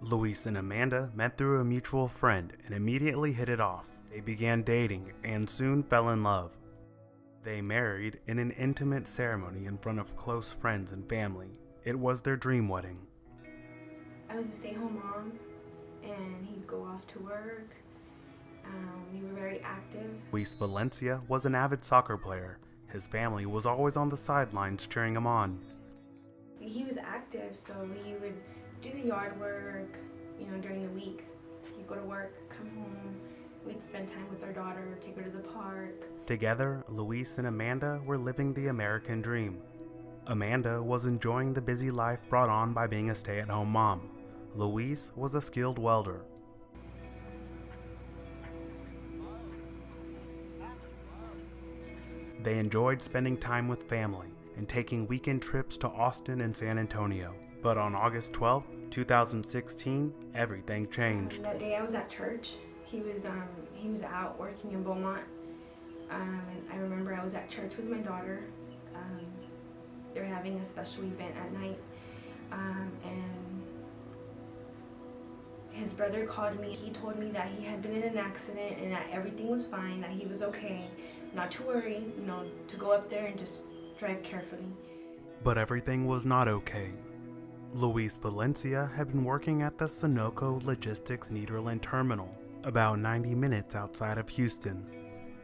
Luis and Amanda met through a mutual friend and immediately hit it off. They began dating and soon fell in love. They married in an intimate ceremony in front of close friends and family. It was their dream wedding. I was a stay-home mom, and he'd go off to work. We were very active. Luis Valencia was an avid soccer player. His family was always on the sidelines cheering him on. He was active, so he would do the yard work, during the weeks. He'd go to work, come home. We'd spend time with our daughter, take her to the park. Together, Luis and Amanda were living the American dream. Amanda was enjoying the busy life brought on by being a stay-at-home mom. Luis was a skilled welder. They enjoyed spending time with family and taking weekend trips to Austin and San Antonio. But on August 12, 2016, everything changed. That day I was at church. He was out working in Beaumont. And I remember I was at church with my daughter. They were having a special event at night. And his brother called me. He told me that he had been in an accident and that everything was fine, that he was okay. Not to worry, to go up there and just drive carefully. But everything was not okay. Luis Valencia had been working at the Sunoco Logistics Nederland terminal, about 90 minutes outside of Houston.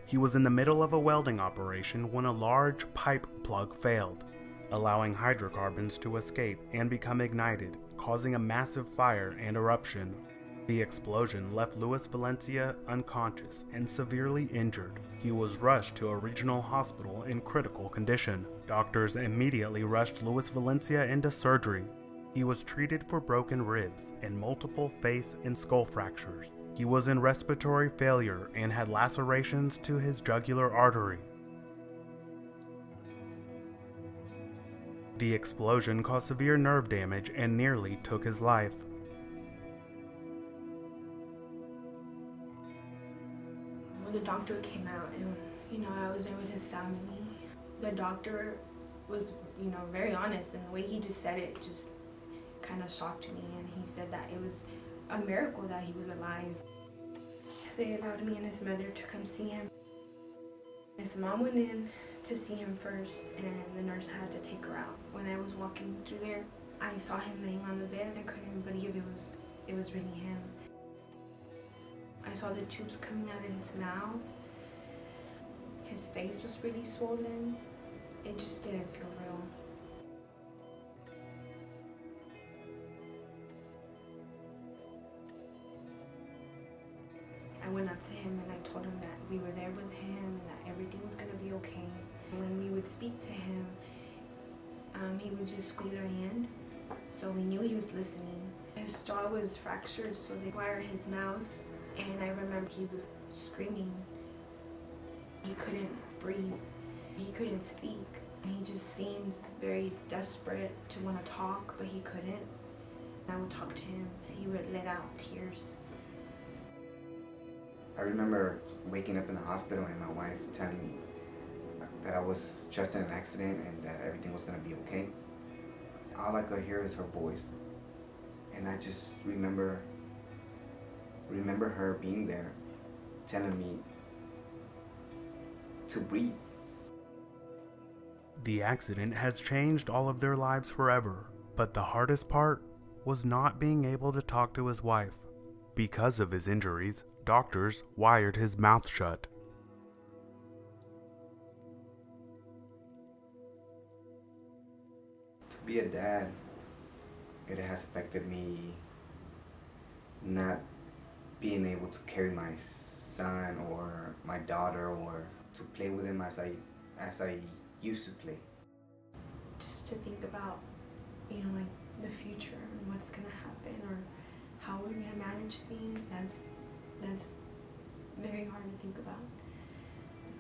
He was in the middle of a welding operation when a large pipe plug failed, allowing hydrocarbons to escape and become ignited, causing a massive fire and eruption. The explosion left Luis Valencia unconscious and severely injured. He was rushed to a regional hospital in critical condition. Doctors immediately rushed Luis Valencia into surgery. He was treated for broken ribs and multiple face and skull fractures. He was in respiratory failure and had lacerations to his jugular artery. The explosion caused severe nerve damage and nearly took his life. When the doctor came out and, I was there with his family, the doctor was, very honest, and the way he just said it just kind of shocked me, and he said that it was a miracle that he was alive. They allowed me and his mother to come see him. His mom went in to see him first, and the nurse had to take her out. When I was walking through there, I saw him laying on the bed. I couldn't believe it was really him. I saw the tubes coming out of his mouth. His face was really swollen. It just didn't feel real. I went up to him and I told him that we were there with him and that everything was going to be okay. When we would speak to him, he would just squeeze our hand, so we knew he was listening. His jaw was fractured, so they wired his mouth, and I remember he was screaming. He couldn't breathe. He couldn't speak. He just seemed very desperate to want to talk, but he couldn't. I would talk to him. He would let out tears. I remember waking up in the hospital and my wife telling me that I was just in an accident and that everything was going to be okay. All I could hear is her voice. And I just remember her being there, telling me to breathe. The accident has changed all of their lives forever, but the hardest part was not being able to talk to his wife. Because of his injuries, doctors wired his mouth shut. To be a dad, it has affected me not being able to carry my son or my daughter or to play with him as I used to play. Just to think about, like the future and what's gonna happen or how we're gonna manage things, that's very hard to think about.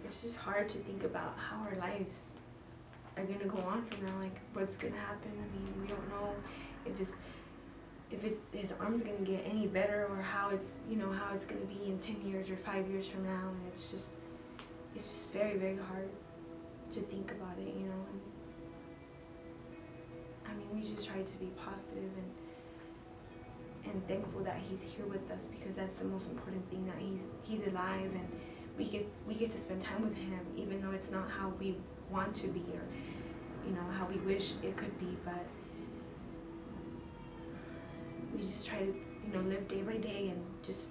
It's just hard to think about how our lives are gonna go on from now, like what's gonna happen. I mean, we don't know if his arm's gonna get any better or how it's gonna be in 10 years or 5 years from now, and it's just very, very hard to think about it, I mean, we just try to be positive and and thankful that he's here with us, because that's the most important thing, that he's alive, and we get to spend time with him, even though it's not how we want to be, or how we wish it could be. But we just try to live day by day, and just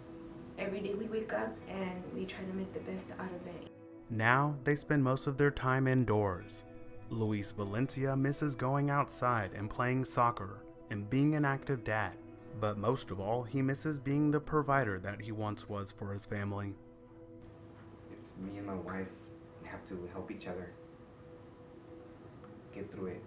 every day we wake up and we try to make the best out of it. Now they spend most of their time indoors. Luis Valencia misses going outside and playing soccer and being an active dad, but most of all, he misses being the provider that he once was for his family. It's me and my wife have to help each other get through it.